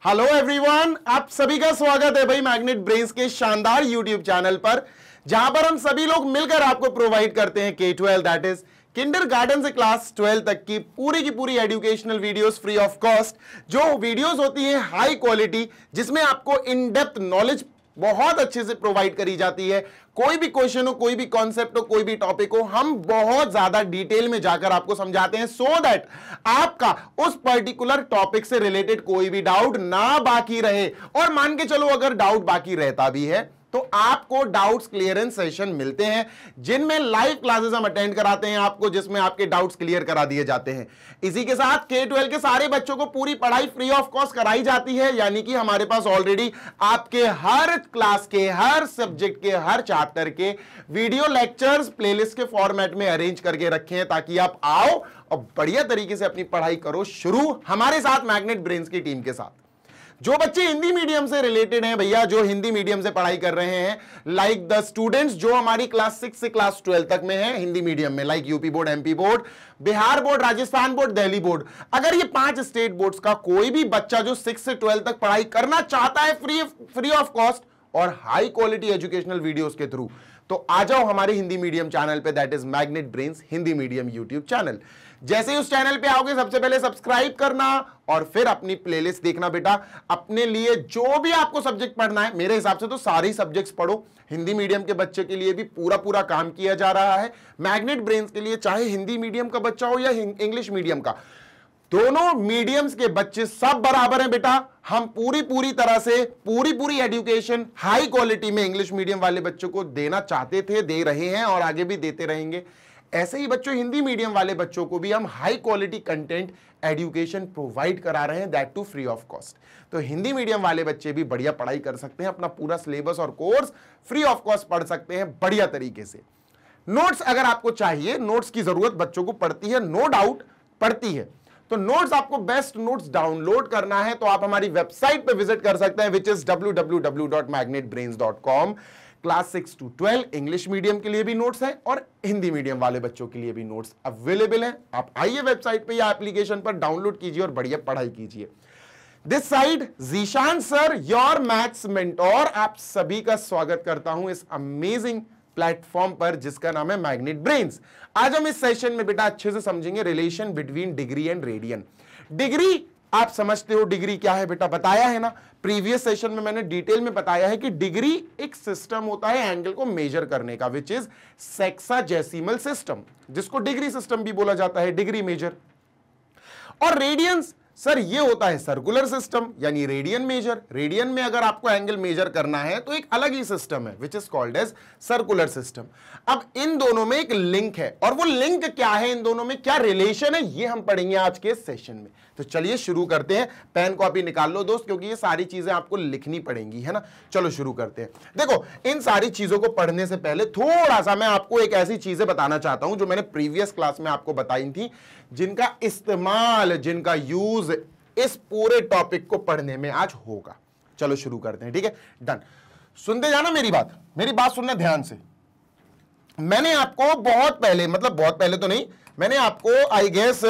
Hello everyone, आप सभी का स्वागत है भाई मैग्नेट ब्रेन्स के शानदार यूट्यूब चैनल पर, जहां पर हम सभी लोग मिलकर आपको प्रोवाइड करते हैं K-12 दैट इज किंडरगार्टन से क्लास 12 तक की पूरी educational videos free of cost. जो वीडियोस होती हैं हाई क्वालिटी, जिसमें आपको इन डेप्थ नॉलेज बहुत अच्छे से प्रोवाइड करी जाती है। कोई भी क्वेश्चन हो, कोई भी कॉन्सेप्ट हो, कोई भी टॉपिक हो, हम बहुत ज्यादा डिटेल में जाकर आपको समझाते हैं सो दैट आपका उस पर्टिकुलर टॉपिक से रिलेटेड कोई भी डाउट ना बाकी रहे। और मान के चलो अगर डाउट बाकी रहता भी है तो आपको डाउट्स क्लियरेंस सेशन मिलते हैं, जिनमें लाइव क्लासेस हम अटेंड कराते हैं आपको, जिसमें आपके डाउट्स क्लियर करा दिए जाते हैं। इसी के साथ K-12 के सारे बच्चों को पूरी पढ़ाई फ्री ऑफ कॉस्ट कराई जाती है, यानी कि हमारे पास ऑलरेडी आपके हर क्लास के, हर सब्जेक्ट के, हर चैप्टर के वीडियो लेक्चर्स प्लेलिस्ट के फॉर्मेट में अरेंज करके रखे हैं, ताकि आप आओ और बढ़िया तरीके से अपनी पढ़ाई करो शुरू हमारे साथ मैग्नेट ब्रेन्स की टीम के साथ। जो बच्चे हिंदी मीडियम से रिलेटेड हैं भैया, जो हिंदी मीडियम से पढ़ाई कर रहे हैं, लाइक द स्टूडेंट्स जो हमारी क्लास 6 से क्लास 12 तक में है हिंदी मीडियम में, like UP board, MP board, Bihar board, Rajasthan board, Delhi board, अगर ये 5 स्टेट बोर्ड्स का कोई भी बच्चा जो 6 से 12 तक पढ़ाई करना चाहता है फ्री ऑफ कॉस्ट और हाई क्वालिटी एजुकेशनल वीडियोस के थ्रू, तो आ जाओ हमारे हिंदी मीडियम चैनल पे, that is magnet brains Hindi medium YouTube channel. जैसे ही उस चैनल पे आओगे, सबसे पहले सब्सक्राइब करना और फिर अपनी प्लेलिस्ट देखना बेटा। अपने लिए जो भी आपको सब्जेक्ट पढ़ना है, मेरे हिसाब से तो सारे सब्जेक्ट्स पढ़ो। हिंदी मीडियम के बच्चे के लिए भी पूरा काम किया जा रहा है मैग्नेट ब्रेन्स के लिए, चाहे हिंदी मीडियम का बच्चा हो या इंग्लिश मीडियम का, दोनों मीडियम्स के बच्चे सब बराबर हैं बेटा। हम पूरी तरह से पूरी एजुकेशन हाई क्वालिटी में इंग्लिश मीडियम वाले बच्चों को देना चाहते थे, दे रहे हैं और आगे भी देते रहेंगे। ऐसे ही बच्चों, हिंदी मीडियम वाले बच्चों को भी हम high quality content education provide करा रहे हैं, that too free of cost. तो हिंदी मीडियम वाले बच्चे भी बढ़िया पढ़ाई कर सकते हैं, अपना पूरा सिलेबस और कोर्स फ्री ऑफ कॉस्ट पढ़ सकते हैं बढ़िया तरीके से। नोट्स अगर आपको चाहिए, नोट्स की जरूरत बच्चों को पड़ती है, नो डाउट पड़ती है। तो नोट्स, आपको बेस्ट नोट्स डाउनलोड करना है तो आप हमारी वेबसाइट पे विजिट कर सकते हैं, which is www.magnetbrains.com। Class 6 to 12 English medium के लिए भी नोट्स हैं और हिंदी मीडियम वाले बच्चों के लिए भी नोट्स अवेलेबल हैं। आप आइए वेबसाइट पे या एप्लीकेशन पर डाउनलोड कीजिए और बढ़िया पढ़ाई कीजिए। This side Zeeshan sir, your maths mentor, आप सभी का स्वागत करता हूं इस अमेजिंग प्लेटफॉर्म पर जिसका नाम है मैग्नेट ब्रेन्स। आज हम इस सेशन में बेटा अच्छे से समझेंगे relation between degree and radian. Degree आप समझते हो, डिग्री क्या है बेटा, बताया है ना प्रीवियस सेशन में, मैंने डिटेल में बताया है कि डिग्री एक सिस्टम होता है एंगल को मेजर करने का, विच इज सेक्साडेसिमल सिस्टम, जिसको डिग्री सिस्टम भी बोला जाता है, डिग्री मेजर। और रेडियंस सर ये होता है सर्कुलर सिस्टम, यानी रेडियन मेजर। रेडियन में अगर आपको एंगल मेजर करना है तो एक अलग ही सिस्टम है, which is called as circular system. अब इन दोनों में एक लिंक है, और वो लिंक क्या है, इन दोनों में क्या रिलेशन है, ये हम पढ़ेंगे आज के सेशन में। तो चलिए शुरू करते हैं। पेन कॉपी निकाल लो दोस्त, क्योंकि ये सारी चीजें आपको लिखनी पड़ेंगी, है ना। चलो शुरू करते हैं। देखो, इन सारी चीजों को पढ़ने से पहले थोड़ा सा मैं आपको एक ऐसी चीजें बताना चाहता हूं जो मैंने प्रीवियस क्लास में आपको बताई थी, जिनका इस्तेमाल, जिनका यूज इस पूरे टॉपिक को पढ़ने में आज होगा। चलो शुरू करते हैं, ठीक है, डन। सुनते जाना मेरी बात सुनना ध्यान से। मैंने आपको बहुत पहले, मतलब बहुत पहले तो नहीं, मैंने आपको आई गेस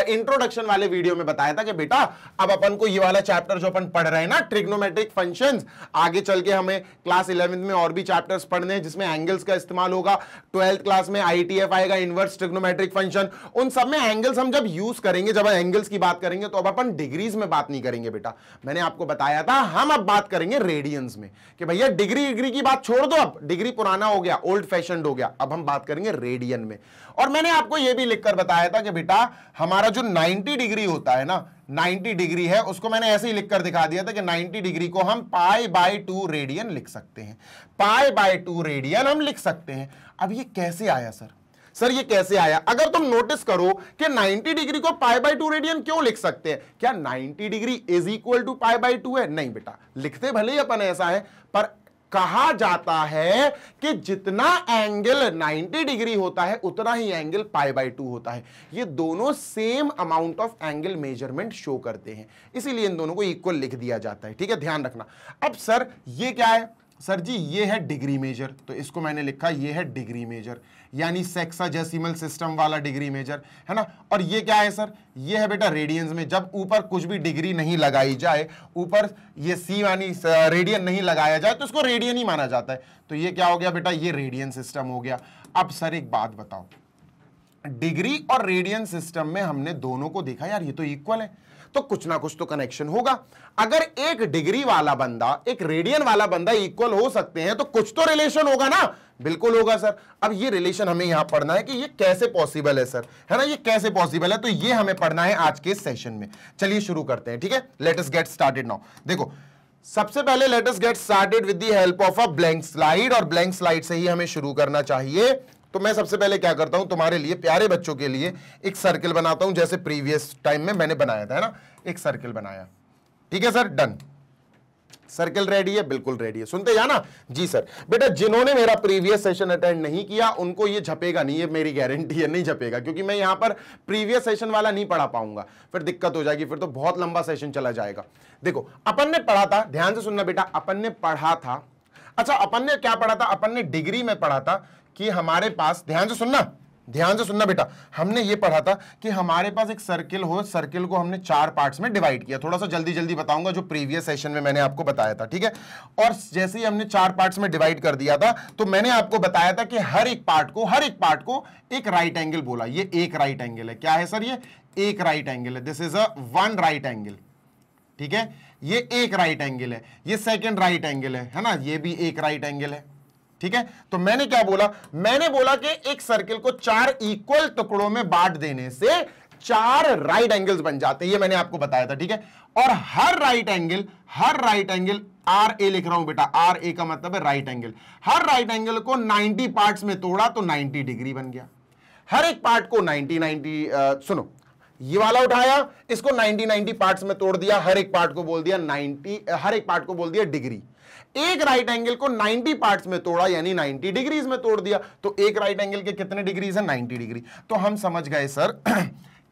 इंट्रोडक्शन वाले वीडियो में बताया था कि बेटा अब अपन को ये वाला चैप्टर जो अपन पढ़ रहे हैं ना, ट्रिग्नोमेट्रिक फंक्शंस, आगे चल के हमें क्लास 11 में और भी चैप्टर्स पढ़ने हैं जिसमें एंगल्स का इस्तेमाल होगा। 12th क्लास में ITF आएगा, इनवर्स ट्रिग्नोमेट्रिक फंक्शन। उन सब में एंगल्स हम जब यूज करेंगे, जब एंगल्स की बात करेंगे, तो अब अपन डिग्रीज में बात नहीं करेंगे बेटा। मैंने आपको बताया था हम अब बात करेंगे रेडियंस में, कि भैया डिग्री की बात छोड़ दो, अब डिग्री पुराना हो गया, ओल्ड फैशनड हो गया, अब हम बात करेंगे रेडियन में। और मैंने आपको यह भी लिखकर बताया था कि बेटा हमारा जो 90 डिग्री होता है ना, 90 डिग्री है, उसको मैंने ऐसे ही लिखकर दिखा दिया था कि 90 डिग्री को हम π/2 रेडियन लिख सकते हैं, π/2 रेडियन हम लिख सकते हैं। अब ये कैसे आया सर ये कैसे आया? अगर तुम नोटिस करो कि 90 डिग्री को π/2 रेडियन क्यों लिख सकते हैं, क्या 90 डिग्री इज इक्वल टू π/2 है? नहीं बेटा, लिखते भले ही अपन ऐसा है, पर कहा जाता है कि जितना एंगल 90 डिग्री होता है उतना ही एंगल π/2 होता है। ये दोनों same amount of angle measurement show करते हैं, इसीलिए इन दोनों को इक्वल लिख दिया जाता है, ठीक है, ध्यान रखना। अब सर ये क्या है? सर जी ये है डिग्री मेजर, तो इसको मैंने लिखा ये है डिग्री मेजर, यानी सेक्साडेसिमल सिस्टम वाला डिग्री मेजर, है ना। और ये क्या है सर, ये है बेटा रेडियंस में, जब ऊपर कुछ भी डिग्री नहीं लगाई जाए, ऊपर ये सी यानी रेडियन नहीं लगाया जाए तो इसको रेडियन ही माना जाता है। तो ये क्या हो गया बेटा, ये रेडियन सिस्टम हो गया। अब सर एक बात बताओ, डिग्री और रेडियन सिस्टम में हमने दोनों को देखा यार ये तो इक्वल है, तो कुछ ना कुछ तो कनेक्शन होगा। अगर एक डिग्री वाला बंदा एक रेडियन वाला बंदा इक्वल हो सकते हैं तो कुछ तो रिलेशन होगा ना, बिल्कुल होगा सर। अब ये रिलेशन हमें यहां पढ़ना है कि ये कैसे पॉसिबल है सर, है ना, ये कैसे पॉसिबल है, तो ये हमें पढ़ना है आज के सेशन में। चलिए शुरू करते हैं, ठीक है, let us get started now. देखो सबसे पहले let us get started with the help of a blank slide, और ब्लैंक स्लाइड से ही हमें शुरू करना चाहिए। तो मैं सबसे पहले क्या करता हूं, तुम्हारे लिए प्यारे बच्चों के लिए एक सर्कल बनाता हूं, जैसे प्रीवियस टाइम में मैंने बनाया था, है ना, एक सर्कल बनाया, ठीक है सर, डन। सर्कल रेडी है, बिल्कुल रेडी है, सुनते जाना जी सर। बेटा जिन्होंने मेरा प्रीवियस सेशन अटेंड नहीं किया उनको ये झपेगा नहीं, ये मेरी गारंटी है, नहीं झपेगा, क्योंकि मैं यहां पर प्रीवियस सेशन वाला नहीं पढ़ा पाऊंगा, फिर दिक्कत हो जाएगी, फिर तो बहुत लंबा सेशन चला जाएगा। देखो अपन ने पढ़ा था, ध्यान से सुनना बेटा, अपन ने पढ़ा था, अच्छा अपन ने क्या पढ़ा था, अपन ने डिग्री में पढ़ा था कि हमारे पास, ध्यान से सुनना बेटा, हमने ये पढ़ा था कि हमारे पास एक सर्किल हो, सर्किल को हमने 4 पार्ट्स में डिवाइड किया। थोड़ा सा जल्दी जल्दी बताऊंगा जो प्रीवियस सेशन में मैंने आपको बताया था, ठीक है। और जैसे ही हमने 4 पार्ट्स में डिवाइड कर दिया था तो मैंने आपको बताया था कि हर एक पार्ट को एक राइट एंगल बोला। ये एक राइट एंगल है, क्या है सर, ये एक राइट एंगल है, this is a one right angle, ठीक है, ये एक राइट एंगल है, ये सेकेंड राइट एंगल है ना, ये भी एक राइट एंगल है, ठीक है। तो मैंने क्या बोला, मैंने बोला कि एक सर्किल को 4 इक्वल टुकड़ों में बांट देने से 4 राइट एंगल्स बन जाते हैं, ये मैंने आपको बताया था, ठीक है। और हर राइट एंगल आर ए लिख रहा हूं बेटा, आर ए का मतलब है राइट एंगल, हर राइट एंगल को 90 पार्ट्स में तोड़ा तो 90 डिग्री बन गया। हर एक पार्ट को 90 सुनो, ये वाला उठाया, इसको 90 पार्ट्स में तोड़ दिया, हर एक पार्ट को बोल दिया 90, हर एक पार्ट को बोल दिया डिग्री। एक राइट एंगल को 90 पार्ट्स में तोड़ा यानी 90 डिग्रीज में तोड़ दिया, तो एक राइट एंगल के कितने डिग्रीज है, 90 डिग्री। तो हम समझ गए सर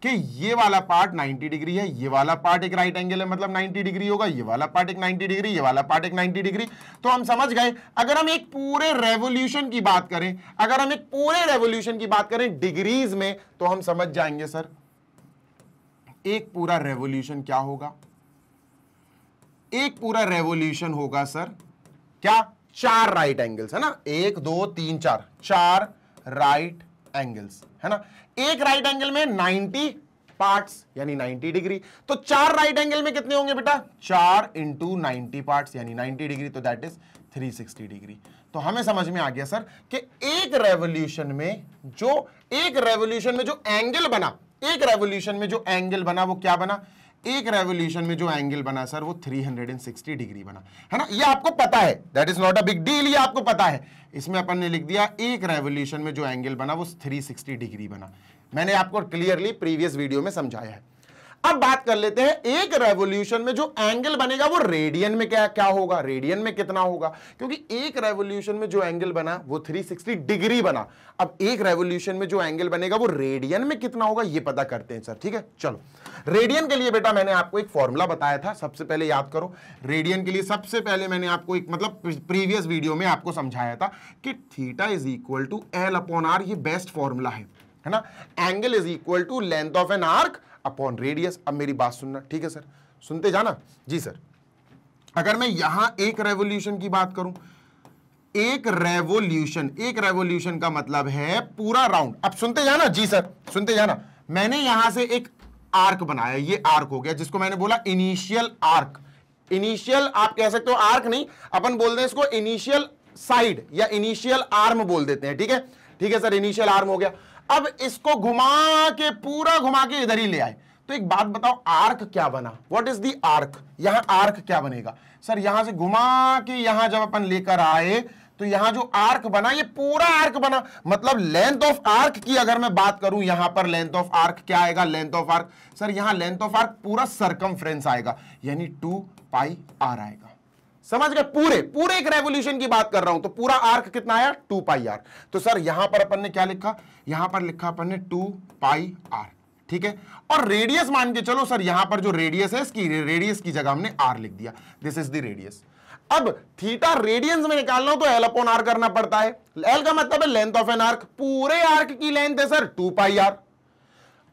कि ये वाला पार्ट 90 डिग्री है, ये वाला पार्ट एक राइट एंगल है मतलब 90 डिग्री होगा, ये वाला पार्ट एक 90 डिग्री, ये वाला पार्ट एक 90 डिग्री। तो हम समझ गए, अगर हम एक पूरे रेवोल्यूशन की बात करें, डिग्रीज में, तो हम समझ जाएंगे सर एक पूरा रेवोल्यूशन क्या होगा, एक पूरा रेवोल्यूशन होगा सर क्या, 4 राइट एंगल्स, है ना, 1 2 3 4 राइट एंगल्स, है ना। एक राइट एंगल में 90 पार्ट्स यानी 90 डिग्री, तो 4 राइट एंगल में कितने होंगे बेटा, 4 इंटू 90 पार्ट्स यानी 90 डिग्री, तो दैट इज 360 डिग्री। तो हमें समझ में आ गया सर कि एक रेवोल्यूशन में जो एंगल बना, वो क्या बना, एक रेवोल्यूशन में जो एंगल बना सर वो 360 डिग्री बना, है ना। ये आपको पता है, that is not a big deal, ये आपको पता है। इसमें अपन ने लिख दिया एक रेवोल्यूशन में जो एंगल बना वो 360 डिग्री बना। मैंने आपको क्लियरली प्रीवियस वीडियो में समझाया है। अब बात कर लेते हैं एक रेवोल्यूशन में जो एंगल बनेगा वो रेडियन में क्या होगा, रेडियन में कितना होगा, क्योंकि एक रेवोल्यूशन में जो एंगल बना वो 360 डिग्री बना। अब एक रेवोल्यूशन में जो एंगल बनेगा वो रेडियन में कितना होगा ये पता करते हैं सर, ठीक है। चलो रेडियन के लिए बेटा मैंने आपको एक फॉर्मूला बताया था, सबसे पहले याद करो। रेडियन के लिए सबसे पहले मैंने आपको एक मतलब प्रीवियस वीडियो में आपको समझाया था कि theta is equal to L upon R, ये बेस्ट फॉर्मूला है ना। Angle is equal to length of an arc upon radius. अब मेरी बात सुनना, ठीक है सर, सुनते जाना जी सर। अगर मैं यहां एक रेवोल्यूशन की बात करूं, एक रेवोल्यूशन का मतलब है पूरा राउंड। अब सुनते जाना जी सर, सुनते जाना। मैंने यहां से एक आर्क बनाया, ये आर्क हो गया जिसको मैंने बोला इनिशियल आर्क। इनिशियल आप कह सकते हो आर्क नहीं, अपन बोलते हैं इसको इनिशियल साइड या इनिशियल आर्म बोल देते हैं, ठीक है, ठीक है सर, इनिशियल आर्म हो गया। अब इसको पूरा घुमा के इधर ही ले आए, तो एक बात बताओ आर्क क्या बना, व्हाट इज दी आर्क, यहां आर्क क्या बनेगा सर, यहां से घुमा के यहां जब अपन लेकर आए तो यहां जो आर्क बना ये पूरा आर्क बना। मतलब लेंथ ऑफ आर्क की अगर मैं बात करूं, यहां पर लेंथ ऑफ आर्क क्या आएगा, लेंथ ऑफ आर्क सर यहां लेंथ ऑफ आर्क पूरा सरकमफ्रेंस आएगा यानी 2 पाई आर आएगा। समझ गए, पूरे एक रेवोल्यूशन की बात कर रहा हूं, तो पूरा आर्क कितना आया 2 पाई आर। तो सर यहां पर अपन ने क्या लिखा, यहां पर लिखा अपन ने 2 पाई आर, ठीक है। और रेडियस मान के चलो सर, यहां पर जो रेडियस है इसकी रेडियस की जगह हमने आर लिख दिया, दिस इज द रेडियस। अब थीटा रेडियंस में निकालना हो तो एल अपॉन आर करना पड़ता है। एल का मतलब है लेंथ ऑफ एन आर्क, पूरे आर्क की लेंथ है सर 2 पाई आर,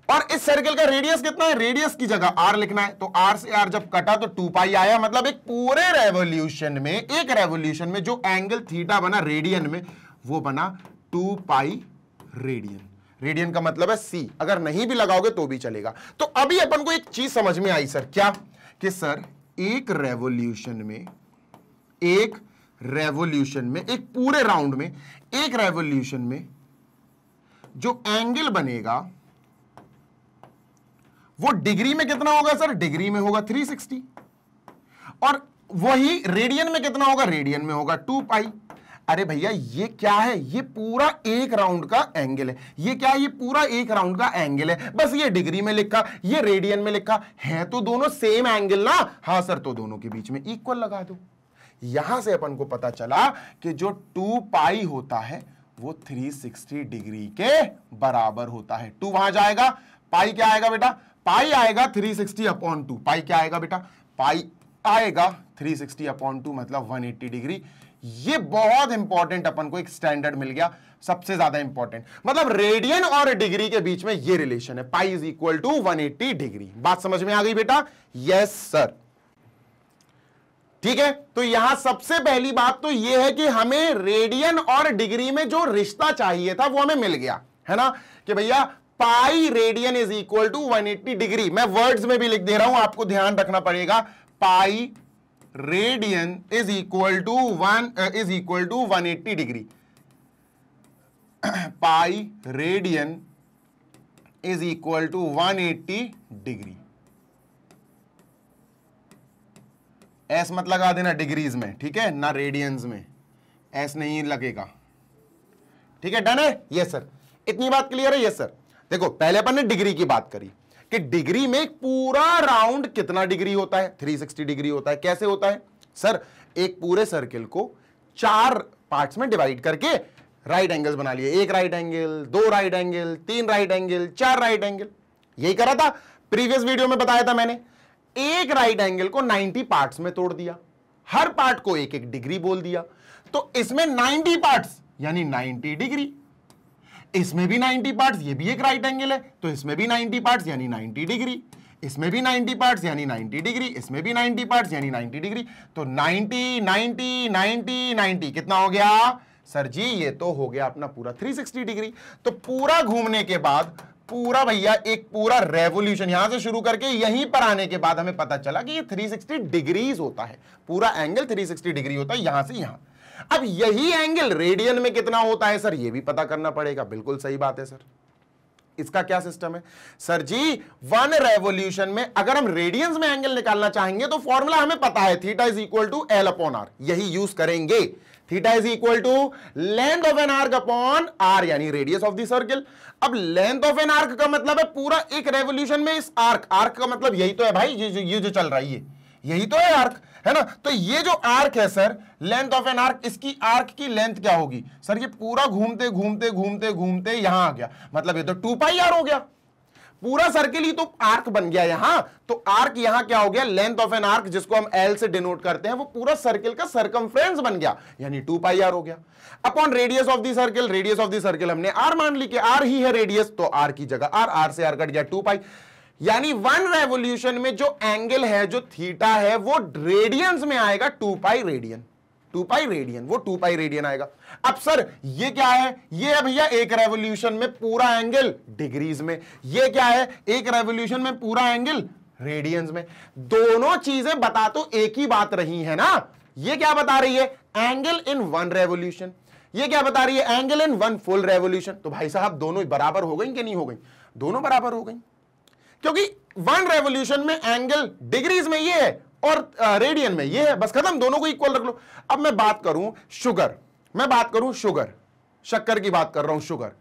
और इस सर्कल का रेडियस कितना है, रेडियस की जगह आर लिखना है, तो आर से आर जब कटा तो 2 पाई आया, मतलब एक पूरे रेवोल्यूशन में, एक रेवोल्यूशन में जो एंगल थीटा बना रेडियन में वो बना 2 पाई रेडियन। रेडियन का मतलब है सी, अगर नहीं भी लगाओगे तो भी चलेगा। तो अभी अपन को एक चीज समझ में आई सर, क्या कि सर एक रेवोल्यूशन में, एक रेवोल्यूशन में, एक पूरे राउंड में, एक रेवोल्यूशन में जो एंगल बनेगा वो डिग्री में कितना होगा सर, डिग्री में होगा 360, और वही रेडियन में कितना होगा, रेडियन में होगा 2 पाई। अरे भैया ये क्या है, ये पूरा एक राउंड का एंगल है, ये क्या है, ये पूरा एक राउंड का एंगल है, बस ये डिग्री में लिखा, ये रेडियन में लिखा है, तो दोनों सेम एंगल ना, हाँ सर, तो दोनों के बीच में इक्वल लगा दो। यहां से अपन को पता चला कि जो 2 पाई होता है वो 360 डिग्री के बराबर होता है। 2 वहां जाएगा, पाई क्या आएगा बेटा, पाई आएगा 360 अपॉन 2, पाई क्या आएगा बेटा, पाई आएगा 360 अपॉन 2 मतलब 180 डिग्री। ये बहुत इंपॉर्टेंट अपन को एक स्टैंडर्ड मिल गया, सबसे ज्यादा इंपॉर्टेंट, मतलब रेडियन और डिग्री के बीच में ये रिलेशन है, pi is equal to 180 degree. बात समझ में आ गई बेटा? यस सर, ठीक है। तो यहां सबसे पहली बात तो यह है कि हमें रेडियन और डिग्री में जो रिश्ता चाहिए था वो हमें मिल गया, है ना, कि भैया pi radian is equal to 180 degree. मैं वर्ड्स में भी लिख दे रहा हूं, आपको ध्यान रखना पड़ेगा, pi radian is equal to 180 degree. Pi radian is equal to 180 degree. S मत लगा देना डिग्रीज में, ठीक है ना, रेडियंस में एस नहीं लगेगा, ठीक है, डन है? यस सर, इतनी बात क्लियर है? Yes sir. देखो पहले अपन ने डिग्री की बात करी कि डिग्री में पूरा राउंड कितना डिग्री होता है, 360 डिग्री होता है। कैसे होता है सर, एक पूरे सर्किल को 4 पार्ट्स में डिवाइड करके राइट एंगल्स बना लिए, 1 right angle, 2 right angle, 3 right angle, 4 right angle, यही करा था, प्रीवियस वीडियो में बताया था मैंने। एक राइट एंगल को 90 पार्ट्स में तोड़ दिया, हर पार्ट को 1-1 डिग्री बोल दिया, तो इसमें 90 पार्ट्स यानी 90 डिग्री, इसमें भी 90 पार्ट्स, ये भी एक राइट एंगल है तो इसमें भी 90 पार्ट्स यानी 90 डिग्री, इसमें भी 90 पार्ट्स यानी 90 डिग्री, इसमें भी 90 पार्ट्स यानी 90 डिग्री। तो 90 90 90 90 कितना हो गया सर जी? ये तो हो गया अपना पूरा 360 डिग्री। तो पूरा घूमने के बाद पूरा भैया एक पूरा रेवोल्यूशन यहां से शुरू करके यहीं पर आने के बाद हमें पता चला कि ये 360 डिग्रीज होता है, पूरा एंगल 360 डिग्री होता है यहां से यहां। अब यही एंगल रेडियन में कितना होता है सर, ये भी पता करना पड़ेगा। बिल्कुल सही बात है सर। इसका क्या सिस्टम है सर जी? 1 रेवोल्यूशन में अगर हम रेडियंस में एंगल निकालना चाहेंगे तो फॉर्मूला हमें पता है, theta is equal to L upon R, यही यूज करेंगे। Theta is equal to length of an arc upon R यानी रेडियस ऑफ द सर्किल। अब लेंथ ऑफ एन आर्क का मतलब है पूरा एक रेवोल्यूशन में इस आर्क, आर्क का मतलब यही तो है भाई, ये जो चल रहा है यही तो है आर्क, है ना। तो ये जो आर्क है sir, length of an arc, इसकी आर्क की लेंथ क्या होगी सर? ये पूरा घूमते घूमते घूमते घूमते यहां आ गया, मतलब ये तो 2 पाई आर हो गया, पूरा सर्किल ही तो आर्क बन गया यहां। तो आर्क यहां क्या हो गया, लेंथ ऑफ एन आर्क जिसको हम एल से डिनोट करते हैं, वो पूरा सर्किल का सर्कमफ्रेंस बन गया यानी 2 पाई आर हो गया। Upon radius of the circle, radius of the circle हमने आर मान ली कि आर ही है रेडियस, तो आर की जगह आर, आर से आर कट गया 2 पाई, यानी 1 रेवोल्यूशन में जो एंगल है, जो थीटा है, वो रेडियंस में आएगा 2 पाई रेडियन, 2 पाई रेडियन, वो 2 पाई रेडियन आएगा। अब सर ये क्या है? ये है भैया एक रेवोल्यूशन में पूरा एंगल डिग्रीज में, ये क्या है? एक रेवोल्यूशन में पूरा एंगल रेडियंस में। दोनों चीजें बता तो एक ही बात रही है ना। ये क्या बता रही है? Angle in 1 revolution. ये क्या बता रही है? Angle in 1 full revolution. तो भाई साहब दोनों बराबर हो गई कि नहीं हो गई? दोनों बराबर हो गई, क्योंकि 1 रेवोल्यूशन में एंगल डिग्रीज में ये है और रेडियन में ये है, बस खत्म, दोनों को इक्वल रख लो। अब मैं बात करूं शुगर, मैं बात करूं शुगर, शक्कर की बात कर रहा हूं, शुगर,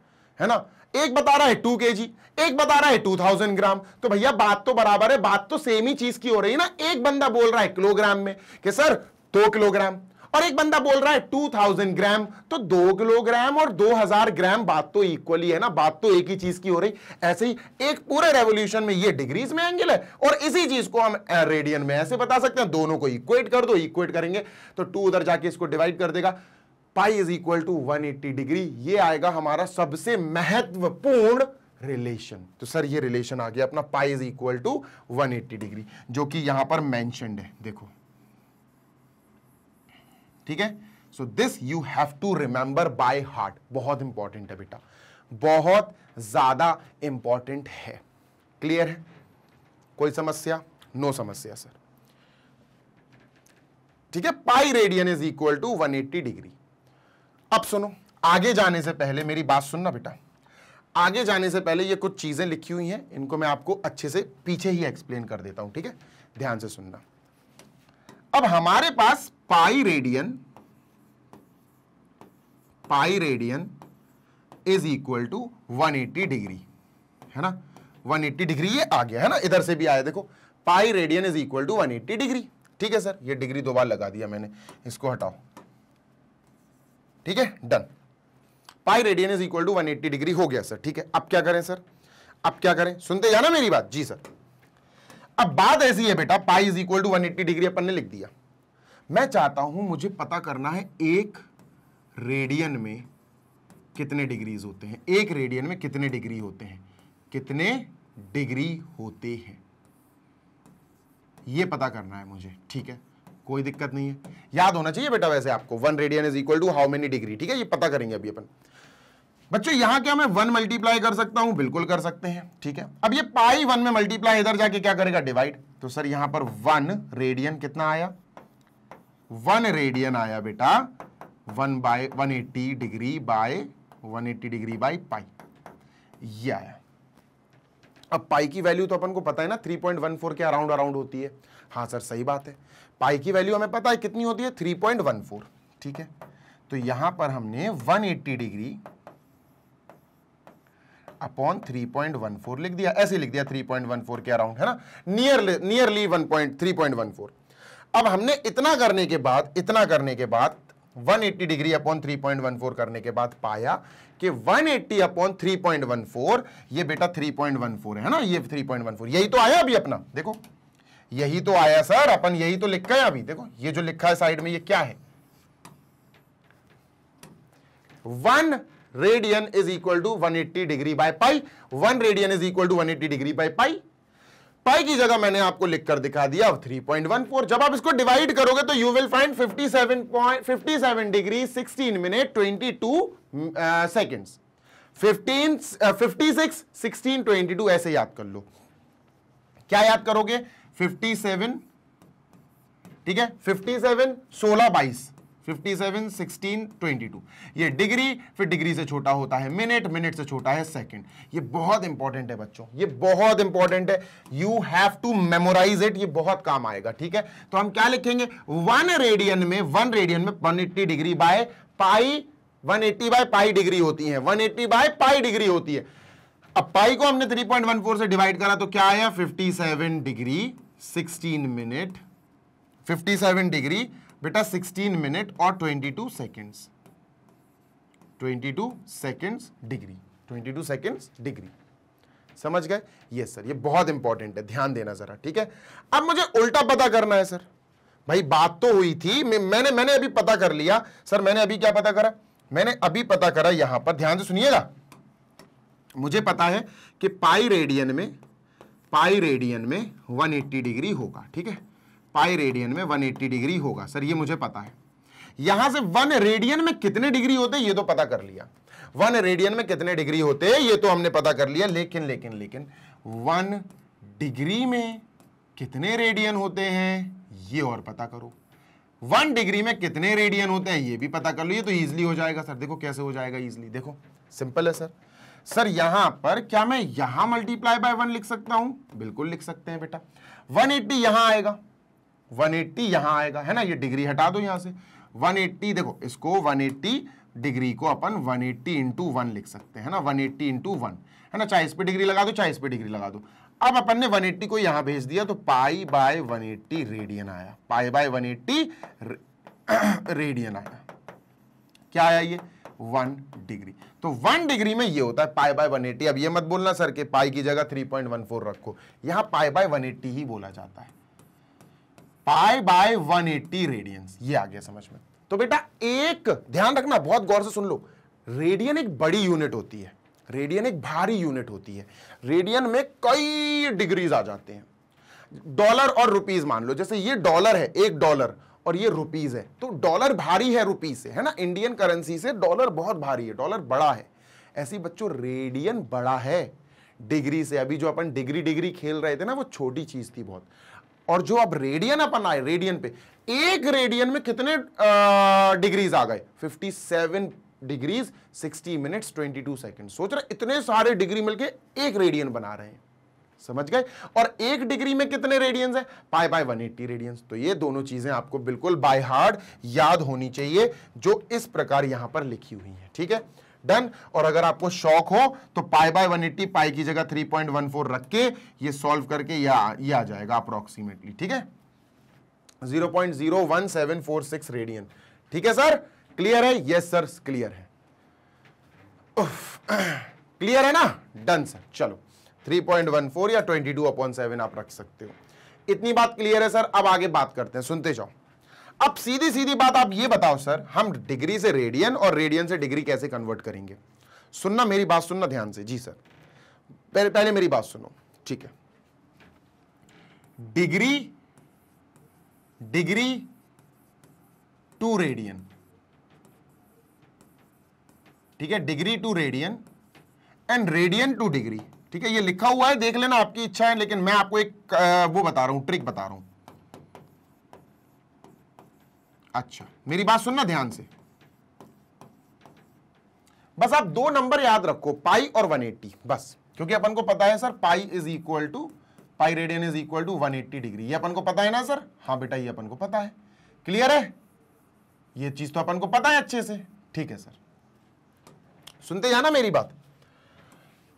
है ना। एक बता रहा है 2 kg, एक बता रहा है 2000 ग्राम, तो भैया बात तो बराबर है, बात तो सेम ही चीज की हो रही है ना। एक बंदा बोल रहा है किलोग्राम में कि सर 2 किलोग्राम, और एक बंदा बोल रहा है 2000 ग्राम, तो 2 किलोग्राम और 2000 ग्राम बात तो इक्वली है ना, बात तो एक ही चीज की हो रही। ऐसे ही एक पूरे रेवोल्यूशन में ये डिग्रीज में एंगल है और इसी चीज को हम रेडियन में ऐसे बता सकते हैं, दोनों को इक्वेट कर दो, इक्वेट करेंगे तो 2 उधर जाके इसको डिवाइड कर देगा, pi is equal to 180 degree. ये आएगा हमारा सबसे महत्वपूर्ण रिलेशन। तो सर ये रिलेशन आ गया अपना, pi is equal to 180 degree, जो कि यहां पर मेंशन्ड है, देखो, ठीक है। So this you have to remember by heart, बहुत इंपॉर्टेंट है बेटा, बहुत ज्यादा इंपॉर्टेंट है। क्लियर है? कोई समस्या? नो समस्या सर, ठीक है। Pi radian is equal to 180 degree. अब सुनो, आगे जाने से पहले मेरी बात सुनना बेटा, आगे जाने से पहले ये कुछ चीजें लिखी हुई हैं, इनको मैं आपको अच्छे से पीछे ही एक्सप्लेन कर देता हूं, ठीक है, ध्यान से सुनना। अब हमारे पास pi radian is equal to 180 degree, है ना, 180 डिग्री ये आ गया है ना, इधर से भी आया, देखो, pi radian is equal to 180 degree, ठीक है सर। ये डिग्री 2 बार लगा दिया मैंने, इसको हटाओ, ठीक है, done. Pi radian is equal to 180 degree हो गया सर, ठीक है। अब क्या करें सर, अब क्या करें, सुनते जाना मेरी बात। जी सर, अब बात ऐसी है बेटा, pi is equal to 180 degree अपन ने लिख दिया। मैं चाहता हूं, मुझे पता करना है एक रेडियन में कितने डिग्रीज होते हैं, एक रेडियन में कितने डिग्री होते हैं, कितने डिग्री होते हैं, ये पता करना है मुझे, ठीक है। कोई दिक्कत नहीं है, याद होना चाहिए बेटा वैसे आपको, 1 radian is equal to how many degree, ठीक है, ये पता करेंगे अभी अपन। बच्चों यहां क्या मैं 1 मल्टीप्लाई कर सकता हूं? बिल्कुल कर सकते हैं, ठीक है। अब ये पाई 1 में मल्टीप्लाई इधर जाके क्या करेगा? डिवाइड। तो सर यहां पर 1 रेडियन कितना आया? 1 रेडियन आया बेटा 180 डिग्री बाय 180 डिग्री बाय पाई, ये आया। अब पाई की वैल्यू तो अपन को पता है ना, 3.14 के अराउंड अराउंड होती है। हाँ सर सही बात है, पाई की वैल्यू हमें पता है कितनी होती है, 3.14, ठीक है। तो यहां पर हमने 180 डिग्री अपॉन 3.14 लिख दिया, ऐसे लिख दिया 3.14 के अराउंड, है ना, नियरली 3.14। अब हमने इतना करने के बाद 180 डिग्री अपॉन 3.14 करने के बाद पाया कि 180 अपॉन 3.14 ये बेटा 3.14 है ना, ये 3.14 यही तो आया अभी अपना, देखो यही तो आया सर, अपन यही तो लिखा है अभी, देखो ये जो लिखा है साइड में ये क्या है, 1 radian is equal to 180 degree by pi, 1 radian is equal to 180 degree by pi. Pi की जगह मैंने आपको लिखकर दिखा दिया 3.14। जब आप इसको डिवाइड करोगे तो you will find 57 degree 16 minute 22 seconds, 56 16 22 ऐसे याद कर लो। क्या याद करोगे? 57, ठीक है, 57 16 22, 57 16 22, ये डिग्री, फिर डिग्री से छोटा होता है मिनट, मिनट से छोटा है सेकंड। ये बहुत इंपॉर्टेंट है बच्चों, ये बहुत इंपॉर्टेंट है, you have to memorize it, ये बहुत काम आएगा, ठीक है। तो हम क्या लिखेंगे, 1 रेडियन में 180 degree by pi, 180 by pi degree होती है, 180 बाय पाई डिग्री होती है। अब पाई को हमने 3.14 से डिवाइड करा तो क्या आया, 57 डिग्री 16 मिनट, 57 डिग्री बेटा 16 मिनट और 22 seconds, 22 seconds degree, 22 seconds degree, समझ गए? यस सर, ये बहुत इंपॉर्टेंट है, ध्यान देना जरा, ठीक है। अब मुझे उल्टा पता करना है सर, भाई बात तो हुई थी, मैंने अभी पता कर लिया सर, मैंने अभी क्या पता करा, मैंने अभी पता करा, यहां पर ध्यान से सुनिएगा, मुझे पता है कि पाई रेडियन में 180 डिग्री होगा, ठीक है, पाई रेडियन में 180 डिग्री होगा सर, ये मुझे पता है। यहां से 1 रेडियन में कितने डिग्री होते हैं ये तो पता कर लिया, 1 रेडियन में कितने डिग्री होते हैं ये तो हमने पता कर लिया, लेकिन 1 डिग्री में कितने रेडियन होते हैं ये और पता करो, 1 डिग्री में कितने रेडियन होते हैं ये भी पता कर लो, ये तो इजीली हो जाएगा सर। देखो कैसे हो जाएगा इजीली, देखो सिंपल है सर यहां पर क्या मैं यहां मल्टीप्लाई बाय 1 लिख सकता हूं? बिल्कुल लिख सकते हैं बेटा, 180 यहां आएगा, 180 यहां आएगा, है ना, ये डिग्री हटा दो यहां से, 180 देखो इसको 180 डिग्री को अपन 180 इंटू 1 लिख सकते हैं ना, 180 इंटू 1, है ना, चाहे इस पे डिग्री लगा दो चाहे इस पे डिग्री लगा दो। अब अपन ने 180 को यहां भेज दिया तो पाई बाय 180 रेडियन आया, पाई बाय 180 रेडियन आया। क्या आया ये? 1 डिग्री। तो 1 डिग्री में ये होता है पाई बाय 180। अब ये मत बोलना सर के पाई की जगह 3.14 रखो, यहां पाई बाय 180 ही बोला जाता है, पाई बाय 180 रेडियंस। ये आ गया समझ में। तो बेटा एक ध्यान रखना, बहुत गौर से सुन लो, रेडियन एक बड़ी यूनिट होती है, रेडियन एक भारी यूनिट होती है, रेडियन में कई डिग्रीज आ जाते हैं। डॉलर और रुपीज मान लो, जैसे ये डॉलर है, $1 और ये रुपीज है, तो डॉलर भारी है रुपीज से, है ना, इंडियन करेंसी से डॉलर बहुत भारी है, डॉलर बड़ा है। ऐसी बच्चों रेडियन बड़ा है डिग्री से। अभी जो अपन डिग्री डिग्री खेल रहे थे ना, वो छोटी चीज थी बहुत, और जो अब रेडियन अपन आए, रेडियन पे एक रेडियन में कितने डिग्रीज आ गए? 57 डिग्रीज 60 मिनट्स 22 सेकंड। सोच रहे इतने सारे डिग्री मिलके एक रेडियन बना रहे हैं, समझ गए? और एक डिग्री में कितने रेडियंस है? Pi by 180 radians. तो ये दोनों चीजें आपको बिल्कुल बाय हार्ट याद होनी चाहिए, जो इस प्रकार यहां पर लिखी हुई है। ठीक है, डन। और अगर आपको शौक हो तो पाई बाय 180 पाई की जगह 3.14 रख के ये सॉल्व करके ये आ जाएगा अप्रोक्सीमेटली। ठीक है, 0.01746 रेडियन। ठीक है सर, क्लियर है? यस सर, क्लियर है। क्लियर है ना? Done sir. चलो 3.14 या 22/7 आप रख सकते हो। इतनी बात क्लियर है सर। अब आगे बात करते हैं, सुनते जाओ। अब सीधी सीधी बात आप ये बताओ सर, हम डिग्री से रेडियन और रेडियन से डिग्री कैसे कन्वर्ट करेंगे? सुनना, मेरी बात सुनना ध्यान से। जी सर, पहले मेरी बात सुनो, ठीक है। डिग्री टू रेडियन, ठीक है, degree to radian and radian to degree. ठीक है, ये लिखा हुआ है, देख लेना, आपकी इच्छा है, लेकिन मैं आपको एक वो बता रहा हूं, ट्रिक बता रहा हूं। अच्छा, मेरी बात सुनना ध्यान से। बस आप दो नंबर याद रखो, पाई और 180, बस। क्योंकि अपन को पता है sir pi is equal to, pi radian is equal to 180 degree. ये अपन को पता है ना सर? हाँ बेटा, ये अपन को पता है। क्लियर है? ये चीज तो अपन को पता है अच्छे से। ठीक है सर, सुनते जाना मेरी बात।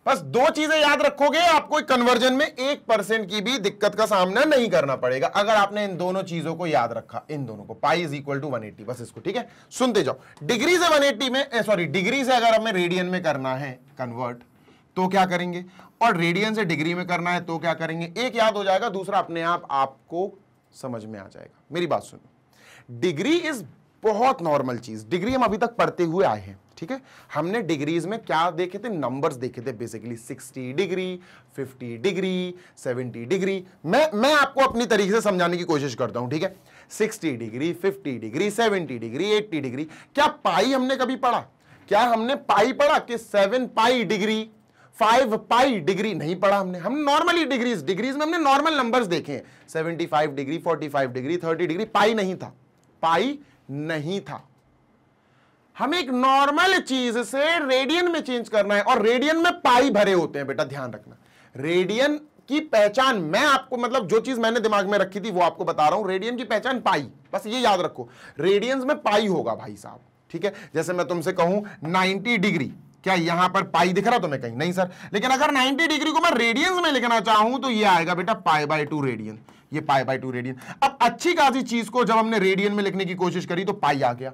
बस दो चीजें याद रखोगे, आपको कन्वर्जन में 1% की भी दिक्कत का सामना नहीं करना पड़ेगा अगर आपने इन दोनों चीजों को याद रखा, इन दोनों को, पाई इज इक्वल टू 180, बस इसको। ठीक है, सुनते जाओ। डिग्री से 180 में, सॉरी, डिग्री से अगर हमें रेडियन में करना है कन्वर्ट तो क्या करेंगे, और रेडियन से डिग्री में करना है तो क्या करेंगे। एक याद हो जाएगा, दूसरा अपने आप आपको समझ में आ जाएगा। मेरी बात सुनो, डिग्री इज बहुत नॉर्मल चीज, डिग्री हम अभी तक पढ़ते हुए आए हैं। ठीक है, हमने डिग्रीज में क्या देखे थे? नंबर्स देखे थे बेसिकली, 60 डिग्री, 50 डिग्री, 70 डिग्री। मैं आपको अपनी तरीके से समझाने की कोशिश करता हूं। ठीक है, 60 डिग्री, 50 डिग्री, 70 डिग्री, 80 डिग्री। क्या पाई हमने कभी पढ़ा? क्या हमने पाई पढ़ा कि 7 पाई डिग्री, 5 पाई डिग्री? नहीं पढ़ा हमने। हम नॉर्मली डिग्रीज में हमने नॉर्मल नंबर्स देखे हैं, 75 डिग्री, 45 डिग्री, 30 डिग्री। पाई नहीं था, पाई नहीं था। हमें एक नॉर्मल चीज से रेडियन में चेंज करना है, और रेडियन में पाई भरे होते हैं बेटा, ध्यान रखना। रेडियन की पहचान मैं आपको, मतलब जो चीज मैंने दिमाग में रखी थी वो आपको बता रहा हूं। रेडियन की पहचान पाई, बस ये याद रखो, रेडियंस में पाई होगा भाई साहब। ठीक है, जैसे मैं तुमसे कहूं 90 डिग्री, क्या यहां पर पाई दिख रहा तुम्हें कहीं? नहीं सर। लेकिन अगर 90 डिग्री को मैं रेडियंस में लिखना चाहूं तो ये आएगा बेटा पाई बाय 2 रेडियन, ये पाई बाय 2 रेडियन। अब अच्छी खासी चीज को जब हमने रेडियन में लिखने की कोशिश करी तो पाई आ गया।